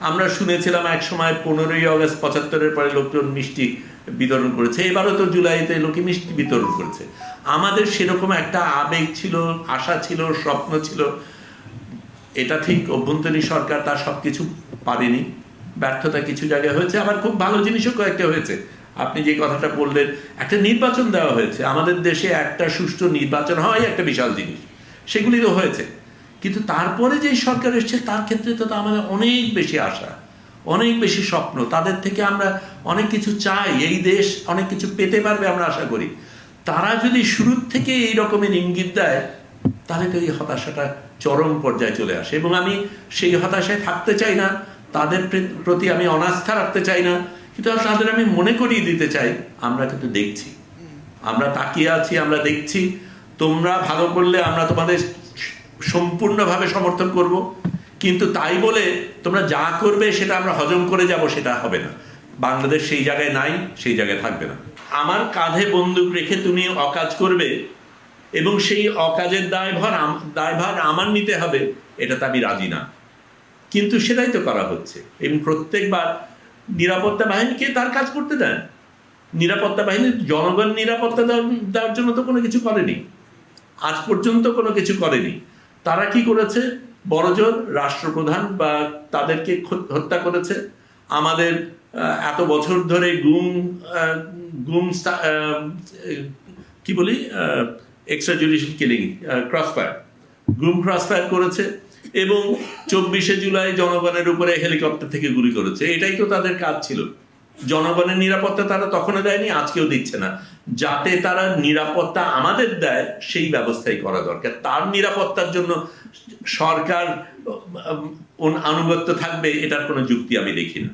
আমরা শুনেছিলাম এক সময় 15ই আগস্ট 75-এর পরে লোকজন মিষ্টি বিতরণ করেছে, এবারও তো জুলাইতে লোকে মিষ্টি বিতরণ করেছে। আমাদের সেরকম একটা আবেগ ছিল, আশা ছিল, স্বপ্ন ছিল। এটা ঠিক অভ্যন্তরীণ সরকার তার সব কিছু পারেনি, ব্যর্থতা কিছু জায়গায় হয়েছে, আবার খুব ভালো জিনিসও কয়েকটা হয়েছে। আপনি যে কথাটা বললেন, একটা নির্বাচন দেওয়া হয়েছে, আমাদের দেশে একটা সুষ্ঠু নির্বাচন হয় একটা বিশাল জিনিস, সেগুলি তো হয়েছে। কিন্তু তারপরে যে সরকার এসছে তার ক্ষেত্রে তো আমাদের অনেক বেশি আশা, অনেক বেশি স্বপ্ন, তাদের থেকে আমরা অনেক কিছু চাই, এই দেশ অনেক কিছু পেতে পারবে আমরা আশা করি। তারা যদি শুরুর থেকে এই রকমের ইঙ্গিত দেয় তাহলে তো এই হতাশাটা চরম পর্যায়ে চলে আসে, এবং আমি সেই হতাশায় থাকতে চাই না, তাদের প্রতি আমি অনাস্থা রাখতে চাই না, কিন্তু তাদের আমি মনে করিয়ে দিতে চাই আমরা কিন্তু দেখছি, আমরা তাকিয়ে আছি, আমরা দেখছি, তোমরা ভালো করলে আমরা তোমাদের সম্পূর্ণভাবে সমর্থন করব, কিন্তু তাই বলে তোমরা যা করবে সেটা আমরা হজম করে যাব সেটা হবে না। বাংলাদেশ সেই জায়গায় নাই, সেই জায়গায় থাকবে না। আমার কাঁধে বন্দুক রেখে তুমি অকাজ করবে এবং সেই অকাজের দায়ভার আমার নিতে হবে, এটাতে আমি রাজি না। কিন্তু সেটাই তো করা হচ্ছে, এবং প্রত্যেকবার নিরাপত্তা বাহিনীকে তার কাজ করতে দেন। নিরাপত্তা বাহিনী জনগণ নিরাপত্তা দেওয়ার জন্য তো কোনো কিছু করেনি, আজ পর্যন্ত কোনো কিছু করেনি। তারা কি করেছে? বড়জোর রাষ্ট্রপ্রধান বা তাদেরকে হত্যা করেছে। আমাদের এত বছর ধরে গুম কি বলি, এক্সট্রা জুডিশিয়াল কিলিং, ক্রসফায়ার, গুম ক্রসফায়ার করেছে, এবং 24শে জুলাই জনগণের উপরে হেলিকপ্টার থেকে গুলি করেছে। এটাই তো তাদের কাজ ছিল। জনগণের নিরাপত্তা তারা তখনও দেয়নি, আজকেও দিচ্ছে না। যাতে তারা নিরাপত্তা আমাদের দেয় সেই ব্যবস্থাই করা দরকার। তার নিরাপত্তার জন্য সরকার আনুগত্য থাকবে, এটার কোনো যুক্তি আমি দেখি না।